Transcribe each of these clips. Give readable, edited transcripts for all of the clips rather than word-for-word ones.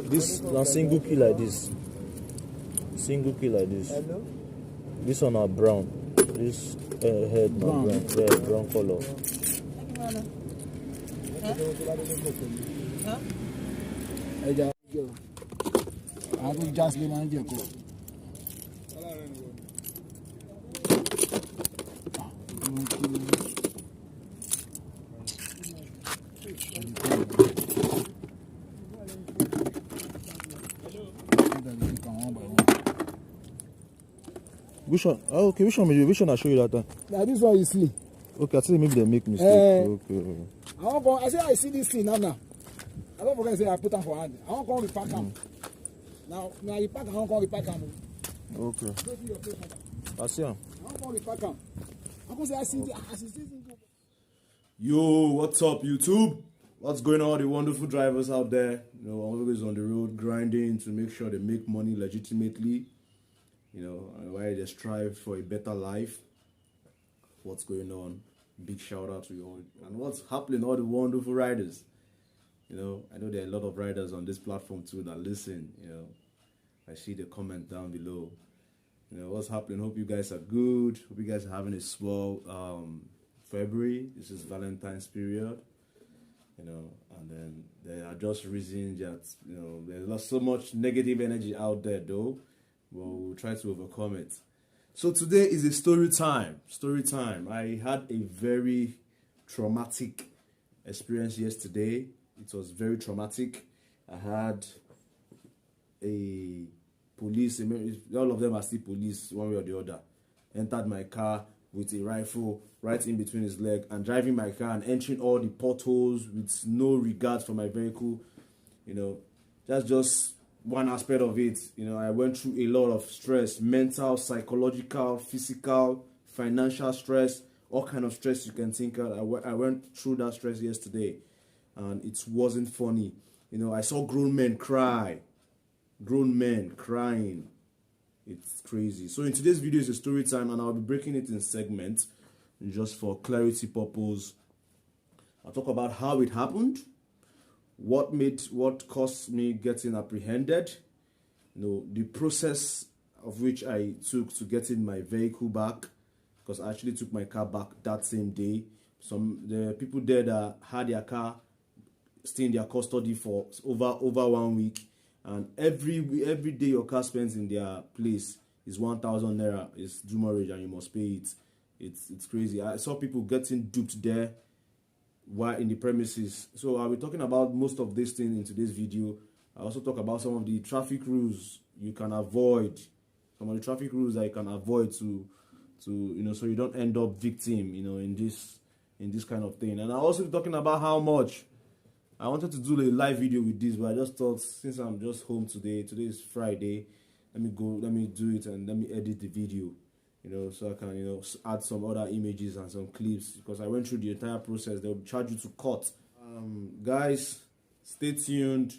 This now single key like this. Single key like this. Hello? This one are brown. This head now brown. Yeah, brown color. Which one? Oh, okay, which one I show you that time? Now this one is sleep. Okay, I think maybe they make mistake. Okay. I say I see this thing now. I don't forget to say I put them for hand. I won't come repack them. Now you pack, I won't come repack them. Okay. I see him. I won't come repack them. I won't say I see this. Yo, what's up, YouTube? What's going on, all the wonderful drivers out there? You know, always on the road grinding to make sure they make money legitimately. You know, and why they strive for a better life. What's going on? Big shout out to you all. And what's happening, all the wonderful riders. You know, I know there are a lot of riders on this platform too that listen. You know, I see the comment down below. You know, what's happening? Hope you guys are good. Hope you guys are having a swell February. This is Valentine's period. You know, and then there are just reasons that, you know, there's so much negative energy out there though. Well, we'll try to overcome it. So today is a story time. Story time. I had a very traumatic experience yesterday. It was very traumatic. I had a police, all of them are still police, one way or the other, entered my car with a rifle right in between his leg and driving my car and entering all the potholes with no regard for my vehicle. You know, that's just one aspect of it. You know, I went through a lot of stress, mental, psychological, physical, financial stress, all kind of stress you can think of. I went through that stress yesterday and it wasn't funny. You know, I saw grown men cry. Grown men crying. It's crazy. So in today's video is a story time and I'll be breaking it in segments just for clarity purpose. I'll talk about how it happened, what caused me getting apprehended, you know, the process of which I took to getting my vehicle back, because I actually took my car back that same day. The people there that had their car stay in their custody for over 1 week, and every day your car spends in their place is 1,000 naira, is demurrage, and you must pay it. It's crazy. I saw people getting duped there while in the premises. So I'll be talking about most of these things in today's video. I also talk about some of the traffic rules you can avoid, some of the traffic rules that you can avoid to you know, so you don't end up victim, you know, in this kind of thing. And I also be talking about how much I wanted to do a live video with this, but I just thought, since I'm just home today is Friday, let me do it and let me edit the video, you know, so I can, you know, add some other images and some clips, because I went through the entire process. They'll charge you to cut. Guys, stay tuned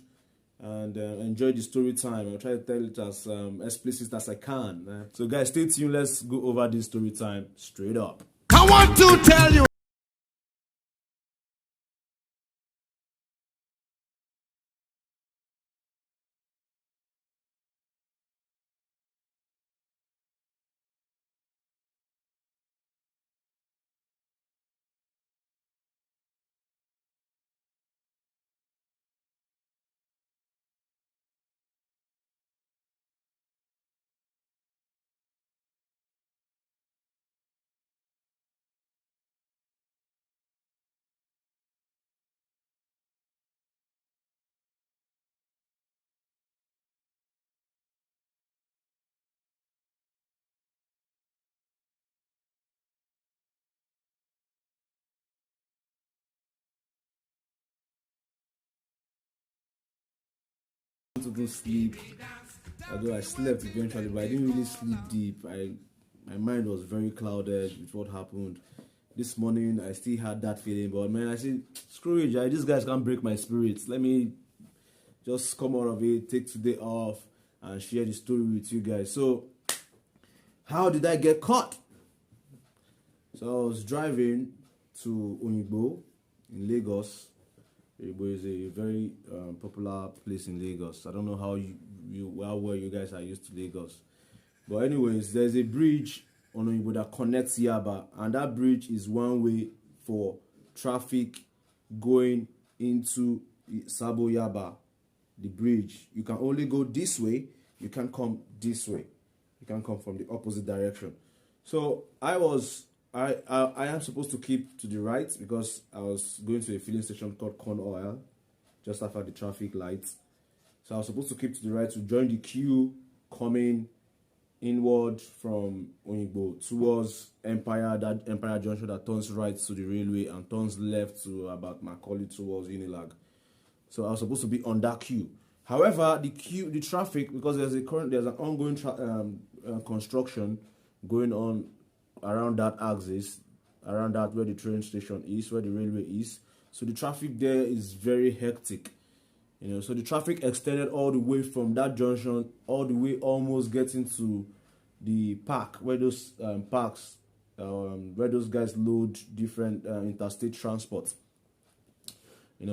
and enjoy the story time. I'll try to tell it as explicit as I can. So guys, stay tuned. Let's go over this story time straight up. I want to tell you. To go sleep, although I slept eventually, but I didn't really sleep deep. My mind was very clouded with what happened. This morning I still had that feeling, but man, I said, screw it, these guys can't break my spirits. Let me just come out of it, take today off, and share the story with you guys. So, how did I get caught? So I was driving to Oyigbo in Lagos. Oyigbo is a very popular place in Lagos. I don't know how well you guys are used to Lagos, but anyways, there's a bridge on Oyigbo that connects Yaba, and that bridge is one way for traffic going into Sabo Yaba. The bridge, you can only go this way. You can't come this way. You can come from the opposite direction. So I am supposed to keep to the right because I was going to a filling station called Corn Oil just after the traffic lights. So I was supposed to keep to the right to join the queue coming inward from Oyigbo towards Empire, that Empire Junction that turns right to the railway and turns left to about Macaulay towards Unilag. So I was supposed to be on that queue. However, the traffic, because there's an ongoing construction going on around that axis, around that where the train station is, where the railway is. So the traffic there is very hectic. So the traffic extended all the way from that junction, all the way almost getting to the park, where those where those guys load different interstate transport.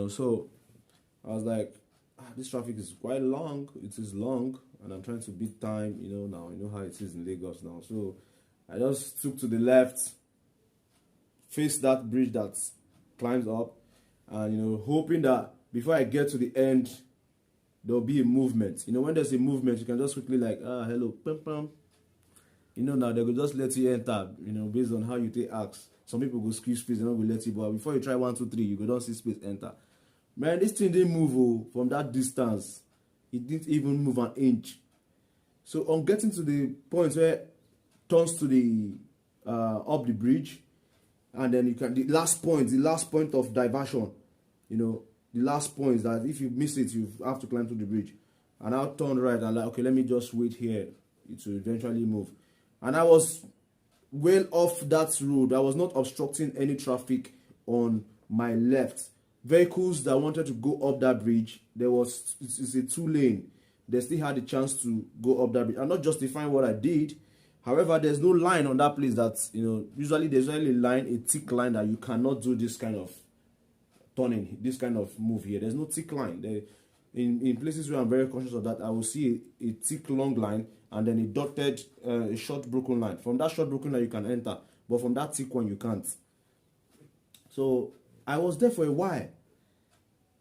So I was like, this traffic is quite long. It is long, and I'm trying to beat time. Now you know how it is in Lagos now. So I just took to the left, faced that bridge that climbs up, and hoping that before I get to the end, there'll be a movement. When there's a movement, you can just quickly like, hello, pam pam. Now they will just let you enter. Based on how you take acts. Some people go squeeze space, they don't go let you. But before you try 1, 2, 3, you go don't see space enter. Man, this thing didn't move from that distance. It didn't even move an inch. So on getting to the point where it turns to the up the bridge, and then the last point of diversion, the last point is that if you miss it, you have to climb to the bridge. And I'll turn right and like, okay, let me just wait here. It will eventually move. And I was well off that road. I was not obstructing any traffic on my left. Vehicles that wanted to go up that bridge, it's a 2-lane. They still had a chance to go up that bridge. I'm not justifying what I did. However, there's no line on that place that, usually there's only a line, a thick line that you cannot do this kind of turning, this kind of move here. There's no thick line. In places where I'm very conscious of that, I will see a thick long line and then a dotted, a short broken line. From that short broken line, you can enter. But from that thick one, you can't. So I was there for a while.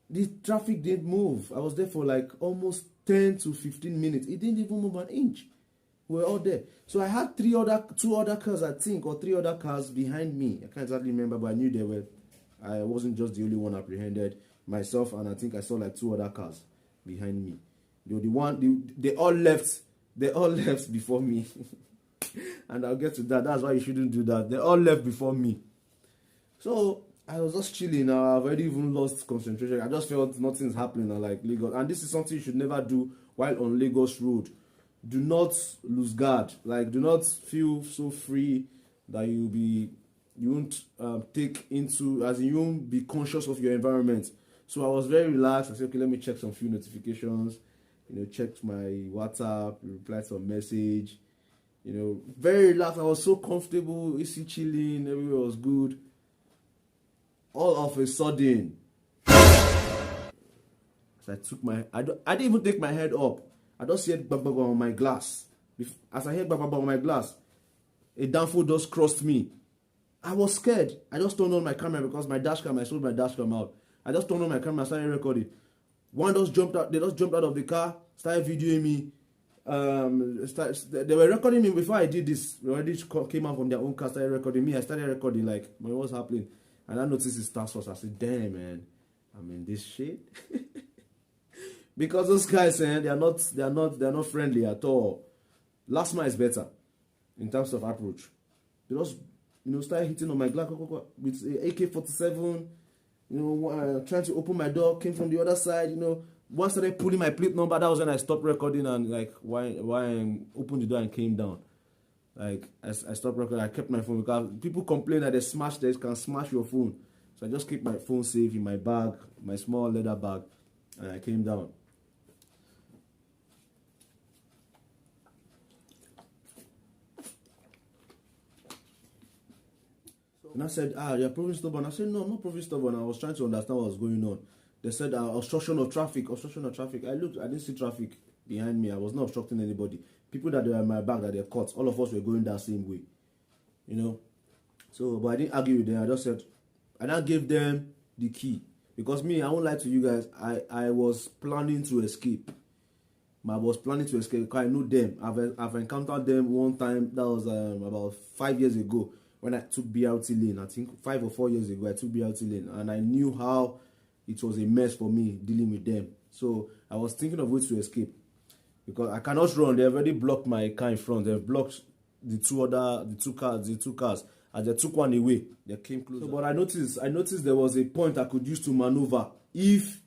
The traffic didn't move. I was there for like almost 10 to 15 minutes. It didn't even move an inch. We were all there. So I had two other cars, I think, or 3 other cars behind me. I can't exactly remember, but I knew they were. I wasn't just the only one apprehended. Myself, and I think I saw like 2 other cars behind me. They all left. They all left before me. And I'll get to that. That's why you shouldn't do that. They all left before me. So I was just chilling. I've already even lost concentration. I just felt nothing's happening. I like Lagos, and this is something you should never do while on Lagos road. Do not lose guard. Like, do not feel so free that you won't take into, as in you won't be conscious of your environment. So I was very relaxed. I said, okay, let me check some few notifications. Checked my WhatsApp, replied to a message. Very relaxed. I was so comfortable, easy chilling. Everywhere was good. All of a sudden, as I didn't even take my head up. I just heard bang bang on my glass. As I heard bang bang on my glass, a downfall just crossed me. I was scared. I just turned on my camera because my dash cam, I sold my dash cam out. I just turned on my camera and started recording. One just jumped out. They just jumped out of the car, started videoing me. They were recording me before I did this. They already came out from their own car, started recording me. I started recording like, man, what's happening? And I noticed his task force. I said, damn, man, I'm in this shit. Because those guys, they're not friendly at all. Last mile is better in terms of approach. They just, started hitting on my glass with AK-47. Trying to open my door, came from the other side. Once I started pulling my plate number, that was when I stopped recording and like why I opened the door and came down. Like I stopped recording. I kept my phone because people complain that they can smash your phone. So I just keep my phone safe in my bag, my small leather bag, and I came down. And I said, you're proving stubborn. I said, no, I'm not proving stubborn. I was trying to understand what was going on. They said, obstruction of traffic. I looked, I didn't see traffic behind me. I was not obstructing anybody. People that were in my back that they caught, all of us were going that same way. You know? So, but I didn't argue with them. I just said, and I gave them the key. Because me, I won't lie to you guys, I was planning to escape. I was planning to escape because I know them. I've encountered them one time. That was about 5 years ago when I took BRT lane. I think 5 or 4 years ago I took BRT lane, and I knew how it was a mess for me dealing with them. So I was thinking of ways to escape because I cannot run. They've already blocked my car in front. They've blocked the two cars. As they took one away, they came closer. So, but I noticed there was a point I could use to maneuver if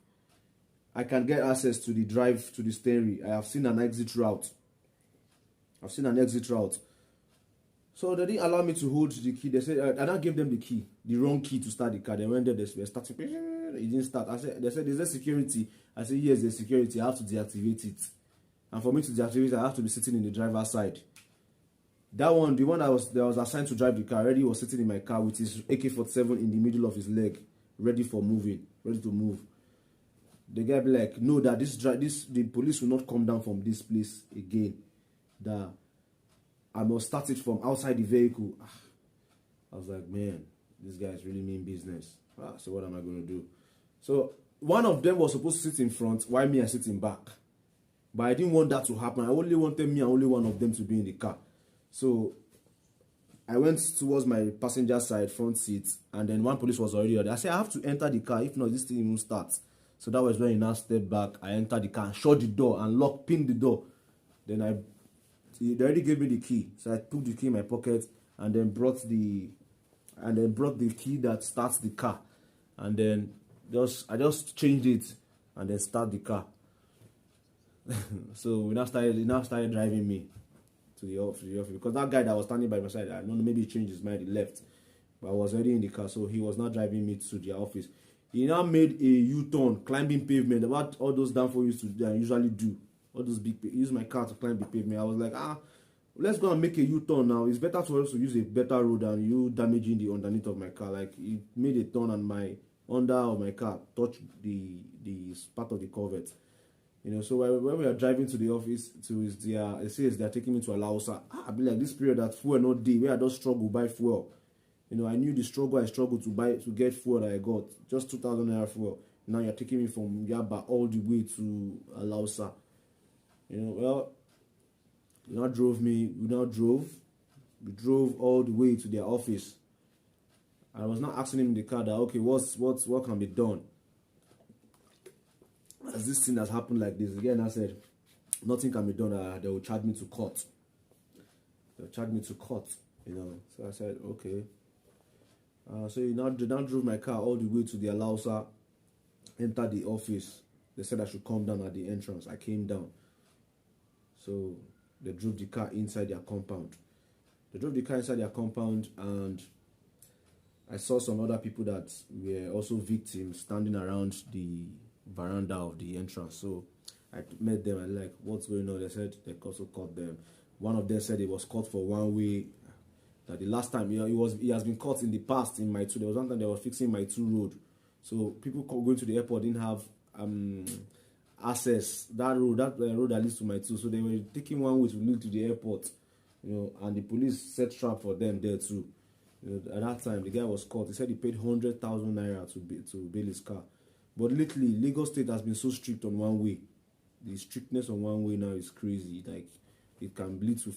I can get access to the drive, to the steering. I have seen an exit route. So they didn't allow me to hold the key. They said, and I gave them the key, the wrong key to start the car. They went there, they were starting. It didn't start. They said, is there security? I said, yes, there's security. I have to deactivate it. And for me to deactivate it, I have to be sitting in the driver's side. That one, the one that was assigned to drive the car, already was sitting in my car with his AK-47 in the middle of his leg, ready to move. The guy be like, no, that the police will not come down from this place again. That I must start it from outside the vehicle. I was like, man, this guy's really mean business. So what am I going to do? So one of them was supposed to sit in front while me I sit in back. But I didn't want that to happen. I only wanted me and only one of them to be in the car. So I went towards my passenger side front seat, and then one police was already there. I said, I have to enter the car. If not, this thing won't start. So that was when he now stepped back. I entered the car and shut the door and pinned the door. Then they already gave me the key. So I put the key in my pocket and then brought the key that starts the car. And then I just changed it and then start the car. So he now started driving me to the office because that guy that was standing by my side, I don't know, maybe he changed his mind, he left. But I was already in the car, so he was not driving me to the office. He now made a U-turn, climbing pavement, what all those downfall usually do. All those use my car to climb the pavement. I was like, let's go and make a U-turn now. It's better for us to use a better road than you damaging the underneath of my car. Like, he made a turn and my under of my car touched the part of the Corvette. You know, so when we are driving to the office, it says they're taking me to Alausa. I'll be like, this period that fuel not day, where I just struggle buy fuel. You know, I knew the struggle I struggled to get fuel that I got. Just 2,000 naira fuel. Now you're taking me from Yaba all the way to Alausa. You know, well, we drove all the way to their office. I was not asking him in the car that, okay, what can be done? As this thing has happened like this, again, I said, nothing can be done. They will charge me to court. You know. So I said, okay. So they now drove my car all the way to the Alausa, entered the office. They said I should come down at the entrance. I came down. So they drove the car inside their compound. And I saw some other people that were also victims standing around the veranda of the entrance. So I met them and like, what's going on? They said they also caught them. One of them said he was caught for one way. That the last time, you know, he has been caught in the past in my two. There was one time they were fixing my two road. So people going to the airport didn't have access. That road that leads to my two. So they were taking one way to lead to the airport. You know, and the police set trap for them there too. You know, at that time the guy was caught. He said he paid 100,000 naira to bail his car. But lately, Lagos State has been so strict on one way. The strictness on one way now is crazy. Like, it can lead to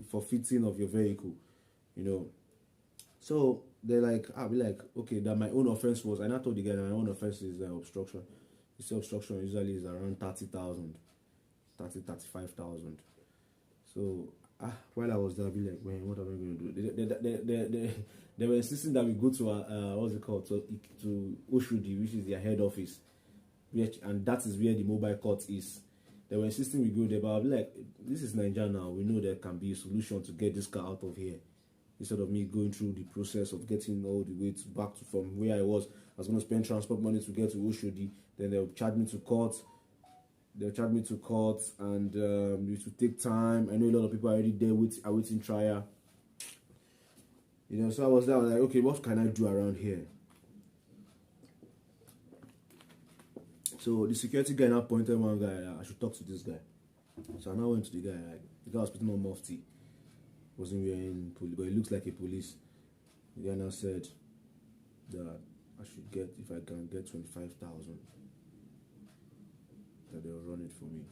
forfeiting of your vehicle, you know. So they're like, I'll be like, okay, that my own offense was, and I told the guy that my own offense is obstruction. He said obstruction usually is around 35,000. So while I was there, I'll be like, man, what am I going to do? They were insisting that we go to what's it called, to Oshodi, which is their head office, and that is where the mobile court is. They were insisting we go there, but I'll be like, this is Nigeria now. We know there can be a solution to get this car out of here. Instead of me going through the process of getting all the way from where I was going to spend transport money to get to Oshodi. Then they'll charge me to court. And it will take time. I know a lot of people are already there awaiting trial. You know, so I was there, I was like, okay, what can I do around here? So the security guy now pointed one guy, I should talk to this guy. So I now went to the guy, like, the guy was putting on mufti. Wasn't wearing police, but he looks like a police. The guy now said that I should get, if I can get 25,000, that they'll run it for me.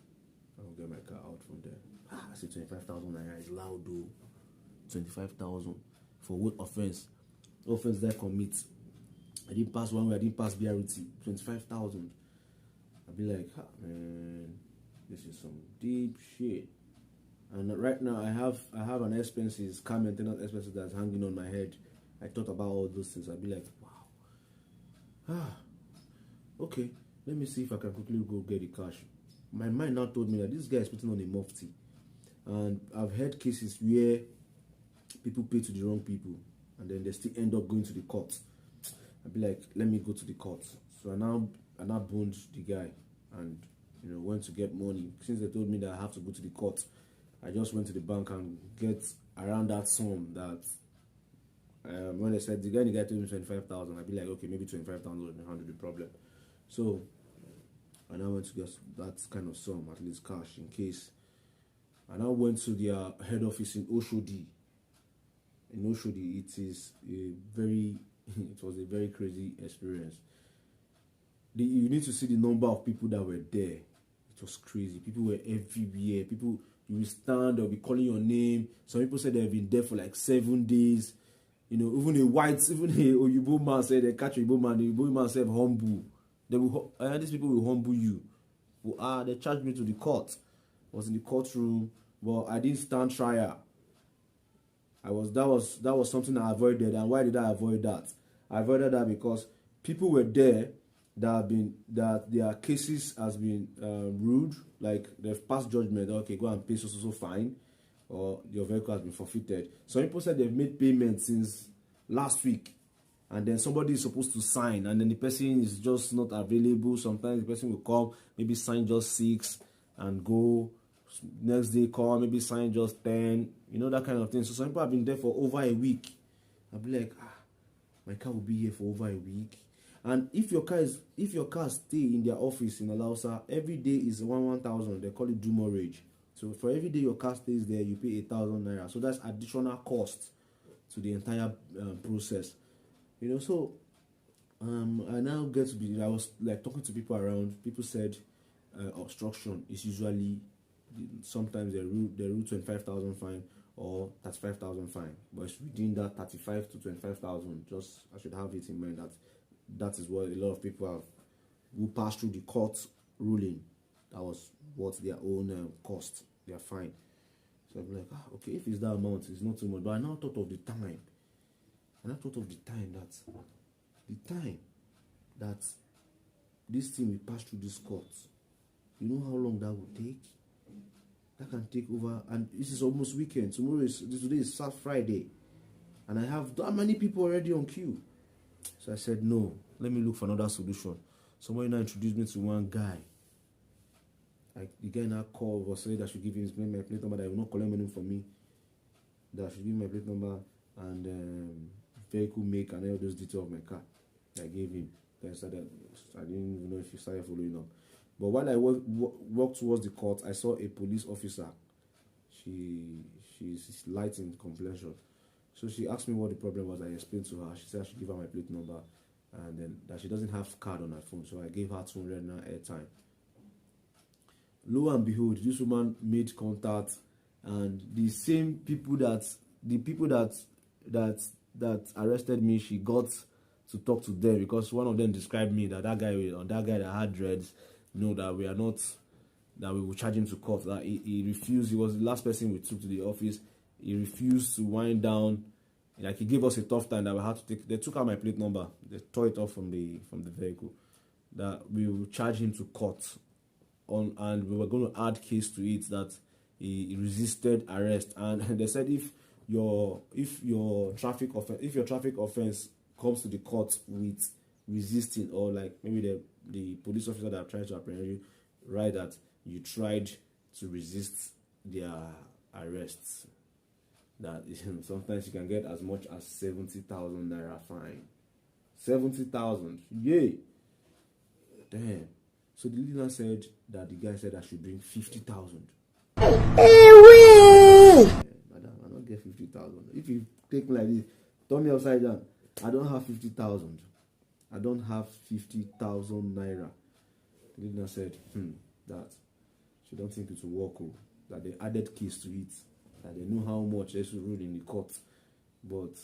I'll get my car out from there. I said 25,000 naira is loud though. 25,000 for what offense? What offense did I commit? I didn't pass one way, I didn't pass BRT. 25,000. I'd be like, man, this is some deep shit. And right now I have an expenses, car maintenance expenses that's hanging on my head. I thought about all those things. I'd be like, wow. Okay, let me see if I can quickly go get the cash. My mind now told me that this guy is putting on a mufti. And I've heard cases where people pay to the wrong people and then they still end up going to the court. I'd be like, let me go to the court. So I now boned the guy and, you know, went to get money. Since they told me that I have to go to the court, I just went to the bank and get around that sum that when they said the guy told me 25,000, I'd be like, okay, maybe 25,000 will handle the problem. So I now went to get that kind of sum, at least cash, in case. I now went to their head office in Oshodi. In Oshodi, it was a very crazy experience. You need to see the number of people that were there. It was crazy. People were everywhere. People, you will stand, they'll be calling your name. Some people said they've been there for like 7 days. You know, even a Oyibo man said they catch a Oyibo man. The Oyibo man said humble. These people will humble you. They charged me to the court. I was in the courtroom, but I didn't stand trial. That was something I avoided. And why did I avoid that? I avoided that because people were there that their cases has been ruled, like they've passed judgment. Okay, go and pay so fine, or your vehicle has been forfeited. Some people said they've made payments since last week, and then somebody is supposed to sign, and then the person is just not available. Sometimes the person will come, maybe sign just 6 and go. Next day call, maybe sign just 10. You know, that kind of thing. So some people have been there for over a week. I'll be like, my car will be here for over a week. And if your car stay in their office in Alausa, every day is 1,000. They call it demurrage. So for every day your car stays there, you pay 8,000 naira. So that's additional cost to the entire process. You know, so I now get to be. I was like talking to people around. People said obstruction is usually, sometimes they rule 25,000 fine or 35,000 fine, but it's within that 35 to 25,000. Just I should have it in mind that is what a lot of people have who pass through the court ruling. That was what their own cost, their fine. So I'm like, okay, if it's that amount, it's not too much. But I now thought of the time. That this thing will pass through this court. You know how long that would take? That can take over, and this is almost weekend. Today is Friday, and I have that many people already on queue. So I said, no, let me look for another solution. Somebody now introduced me to one guy. Like the guy now called or said I should give him my plate number, that he will not collect money from me. That I should give him my plate number and vehicle make and all those details of my car. I gave him. Then I didn't even know if he started following up. But while I walked towards the court, I saw a police officer. She's light in complexion. So she asked me what the problem was. I explained to her. She said I should give her my plate number, and then that she doesn't have card on her phone. So I gave her 200 naira airtime. Lo and behold, this woman made contact, and the same people that arrested me, she got to talk to them, because one of them described me that guy that had dreads, that we will charge him to court. That he refused. He was the last person we took to the office. He refused to wind down. Like, he gave us a tough time that we had to take. They took out my plate number. They tore it off from the vehicle. That we will charge him to court and we were going to add case to it that he resisted arrest. And they said if your traffic offense comes to the court with resisting, or like maybe the police officer that tried to apprehend you, write that you tried to resist their arrests. that sometimes you can get as much as 70,000 naira fine. 70,000, yay! Damn. So the leader said that the guy said I should bring 50,000. Madam, I don't get 50,000. If you take me like this, turn me upside down. I don't have 50,000. I don't have 50,000 naira. The leader said, that she don't think it will work. That they added keys to it. That they know how much they should rule in the court. But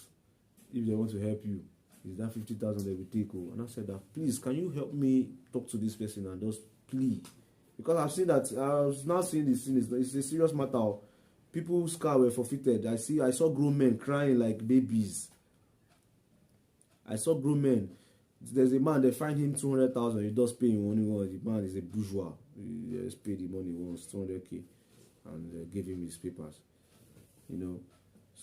if they want to help you, is that 50,000 they will take? And I said that, please, can you help me talk to this person and just plead? Because I've seen that, I was now seeing this thing, it's a serious matter. People's car were forfeited. I saw grown men crying like babies. I saw grown men. There's a man, they find him 200,000, he does pay him only once. The man is a bourgeois. He just paid the money once, 200k, and gave him his papers. You know.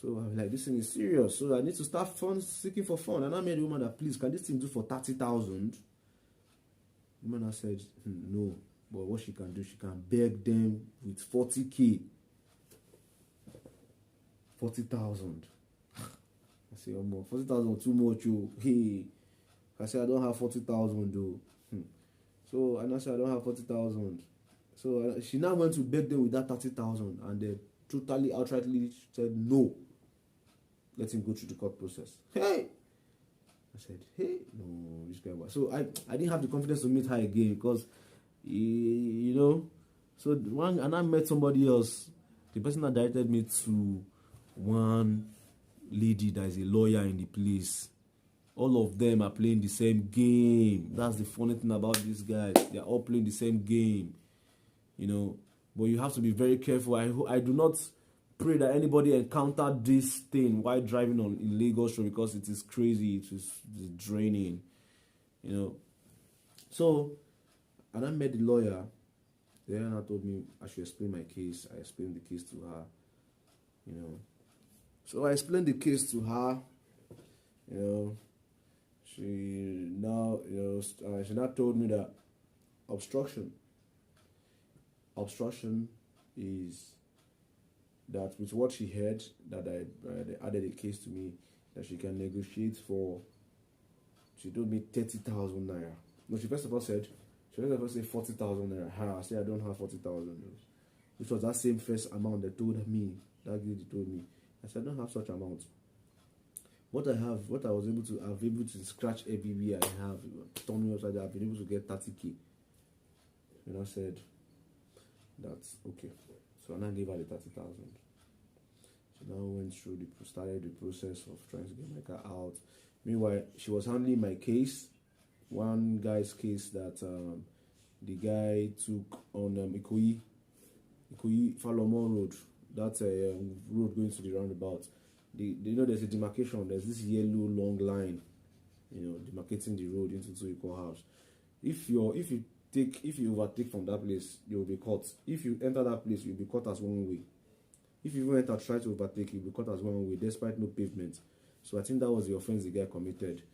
So I'm like, this thing is serious. So I need to start seeking for fun. And I made the woman that, please, can this thing do for 30,000? The woman said, no. But what she can do, she can beg them with 40k. 40,000. I say, oh, more 40,000 too much, yo. Hey. I said, I don't have 40,000 though. So, and I said, I don't have 40,000. So she now went to beg them with that 30,000, and they totally, outrightly said, no. Let him go through the court process. Hey! I said, hey, no, this guy was. So I didn't have the confidence to meet her again because, you know, so and I met somebody else. The person that directed me to one lady that is a lawyer in the place. All of them are playing the same game. That's the funny thing about these guys. They're all playing the same game, you know. But you have to be very careful. I do not pray that anybody encounter this thing while driving in Lagos Road, because it is crazy. It is draining, you know. So, and I met the lawyer. The lawyer told me I should explain my case. I explained the case to her, you know. So I explained the case to her, you know. She now told me that obstruction is that with what she heard, that they added a case to me that she can negotiate for. She told me 30,000 naira. No, she first of all said 40,000 naira. I said I don't have 40,000, which was that same first amount they told me. That lady told me. I said I don't have such amount. What I was able to scratch everywhere I have, turn me upside down. I've been able to get 30k. And I said, that's okay. So I now gave her the 30,000. She now started the process of trying to get my car out. Meanwhile, she was handling my case, one guy's case that the guy took on Ikoyi Falomon Road. That's a road going to the roundabout. You know, there's a demarcation. There's this yellow long line, you know, demarcating the road into two equal halves. If you overtake from that place, you'll be caught. If you enter that place, you'll be caught as one way. If you even try to overtake, you'll be caught as one way, despite no pavement. So I think that was the offense the guy committed,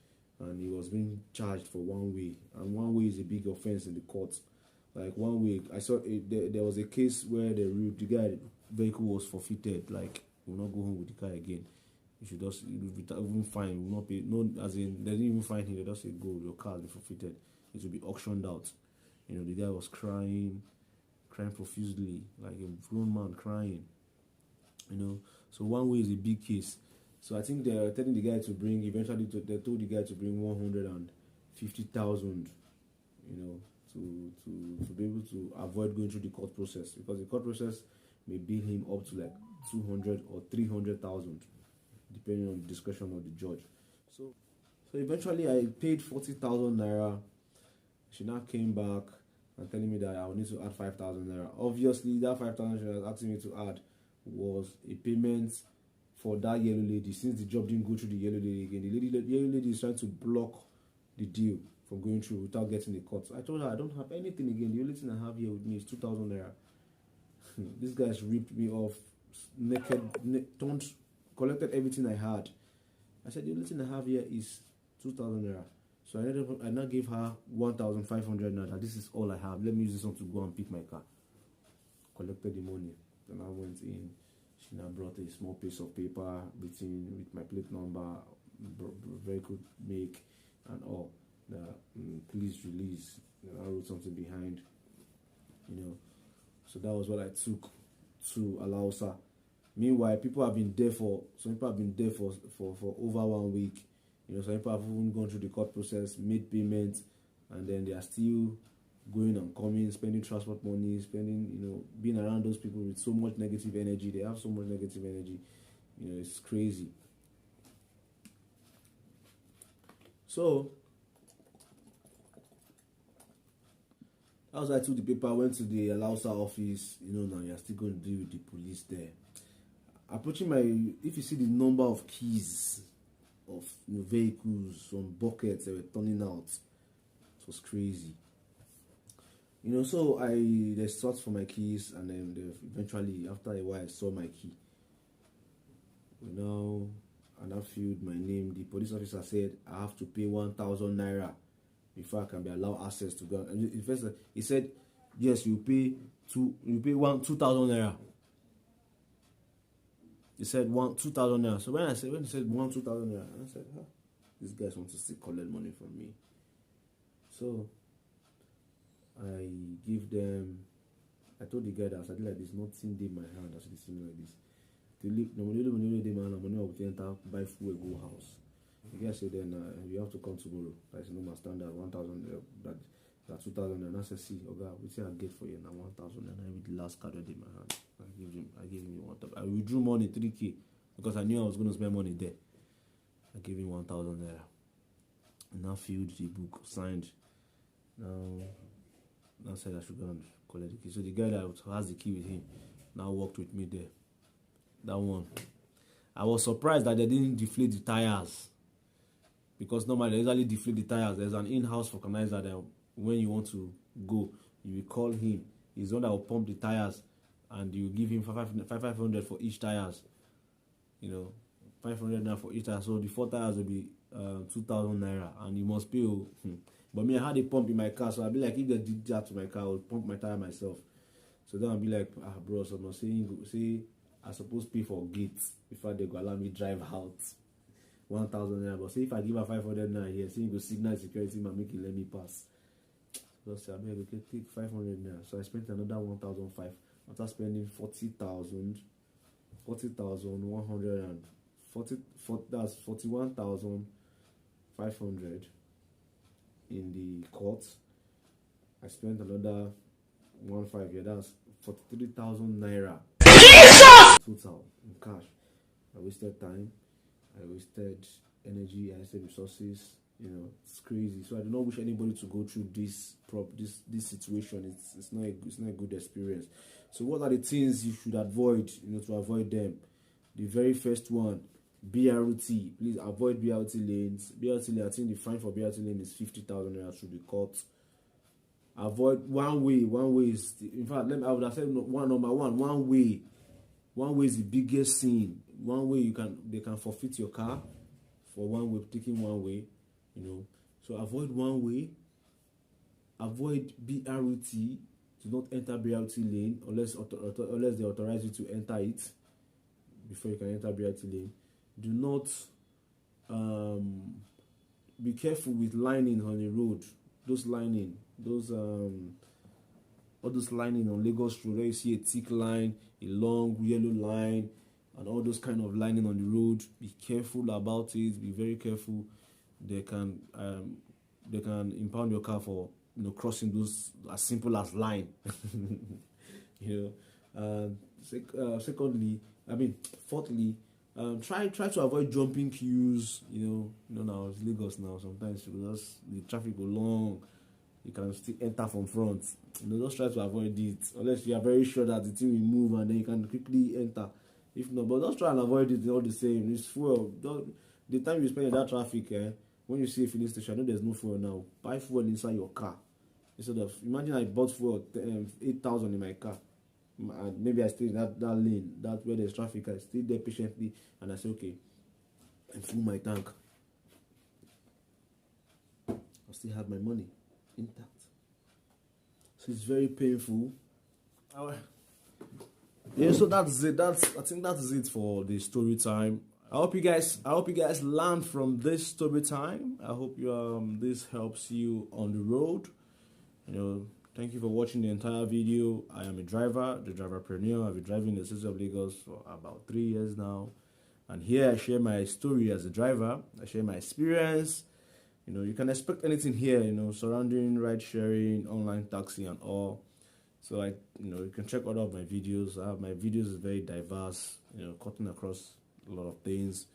and he was being charged for one way. And one way is a big offense in the court. Like one way, I saw there was a case where the guy vehicle was forfeited. Like, will not go home with the car again. You should just even fine, will not pay. No, as in they didn't even find him. They just say, go, your car will be forfeited. It will be auctioned out. You know, the guy was crying profusely, like a grown man crying. You know, so one way is a big case. So I think they're telling the guy to bring. Eventually, they told the guy to bring 150,000. You know, to be able to avoid going through the court process, because the court process may bill him up to like 200 or 300,000, depending on the discretion of the judge. So eventually I paid 40,000 naira. She now came back and telling me that I would need to add 5,000 naira. Obviously, that 5,000 she was asking me to add was a payment for that yellow lady. Since the job didn't go through the yellow lady again, the yellow lady is trying to block the deal from going through without getting the cut. So I told her I don't have anything again. The only thing I have here with me is 2,000 naira. These guys ripped me off naked, collected everything I had. I said the only thing I have here is 2,000 naira. So I now gave her 1,500 naira. This is all I have. Let me use this one to go and pick my car. Collected the money. Then I went in. She now brought a small piece of paper written with my plate number, vehicle make, and all. Please release. I wrote something behind, So that was what I took to Alausa. Meanwhile, some people have been there for over 1 week. Some people have even gone through the court process, made payments, and then they are still going and coming, spending transport money, being around those people with so much negative energy. They have so much negative energy. It's crazy. So, as I took the paper, I went to the Alausa office. Now you're still going to deal with the police there. Approaching if you see the number of keys of vehicles, some buckets that were turning out, it was crazy. So they sought for my keys, and then eventually, after a while, I saw my key. And I filled my name. The police officer said I have to pay 1,000 naira before I can be allowed access to go. And first, he said, yes, you pay 2,000 naira. He said 2,000 naira. So when he said 2,000 naira, I said, these guys want to still collect money from me. So I told the guy that I said, like, there's nothing in my hand. I said, it's like this. Money will enter, buy food, go house. The guy said, then you have to come tomorrow. That's normal standard, 1,000, that 2,000. And I said, see, okay, we say I get for you now 1,000. And I with the last card in my hand. I gave him 1,000. I withdrew money 3K because I knew I was going to spend money there. I gave him 1,000 naira. And I filled the book, signed. Now said I should go and collect the key. So the guy that has the key with him now walked with me there. That one. I was surprised that they didn't deflate the tires. Because normally they usually deflate the tires. There's an in-house vulcanizer that when you want to go, you will call him. He's the one that will pump the tires, and you give him 500 for each tires. 500 naira for each tire. So the 4 tires will be 2,000 naira, and you must pay. But me, I had a pump in my car, so I'll be like, if they did that to my car, I'll pump my tire myself. So then I'll be like, bro, so I'm saying I supposed to pay for gates before they go allow me drive out. 1,000 naira. But say if I give her 500 naira here, saying go signal security, man, make it let me pass. So I beg, okay, take 500 naira. So I spent another 1,500 after spending 40,140. That's 41,500 in the court. I spent another 1,500 here. That's 43,000 naira. Total in cash. I wasted time. I wasted energy. I wasted resources. It's crazy. So I do not wish anybody to go through this situation. It's not a good experience. So what are the things you should avoid? To avoid them. The very first one, BRT. Please avoid BRT lanes. BRT lane. I think the fine for BRT lane is 50,000 naira through the court. Avoid one way. One way is in fact. I would have said number one. One way. One way is the biggest sin. One way they can forfeit your car for one way, taking one way, So avoid one way. Avoid BRT. Do not enter BRT lane unless they authorize you to enter it before you can enter BRT lane. Do not be careful with lining on the road. All those lining on Lagos Road, where you see a thick line, a long yellow line, and all those kind of lining on the road. Be careful about it. Be very careful. They can impound your car for crossing those as simple as line. Fourthly, try to avoid jumping queues. Now it's Lagos now. Sometimes the traffic go long. You can still enter from front. Just try to avoid it unless you are very sure that the thing will move and then you can quickly enter. If not, but just try and avoid it all the same. It's fuel. The time you spend in that traffic, when you see a filling station, I know there's no fuel now. Buy fuel inside your car. Instead of imagine I bought fuel 8,000 in my car. And maybe I stay in that lane, that where there's traffic. I stay there patiently and I say, okay, I fill my tank. I still have my money intact. So it's very painful. Yeah, so that's it. I think that's it for the story time. I hope you guys learn from this story time. I hope this helps you on the road. Thank you for watching the entire video. I am a driver, the driverpreneur. I've been driving in the city of Lagos for about 3 years now. And here I share my story as a driver. I share my experience. You can expect anything here, surrounding ride sharing, online taxi and all. So you can check all of my videos. My videos is very diverse, cutting across a lot of things.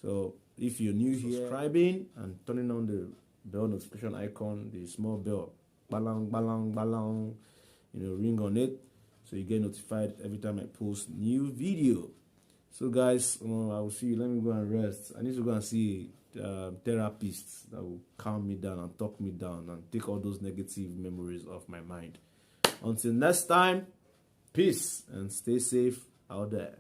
So if you're new here, subscribing and turning on the bell notification icon, the small bell, balang, balang, balang, ring on it, so you get notified every time I post new video. So guys, I will see you. Let me go and rest. I need to go and see therapists that will calm me down and talk me down and take all those negative memories off my mind. Until next time, peace and stay safe out there.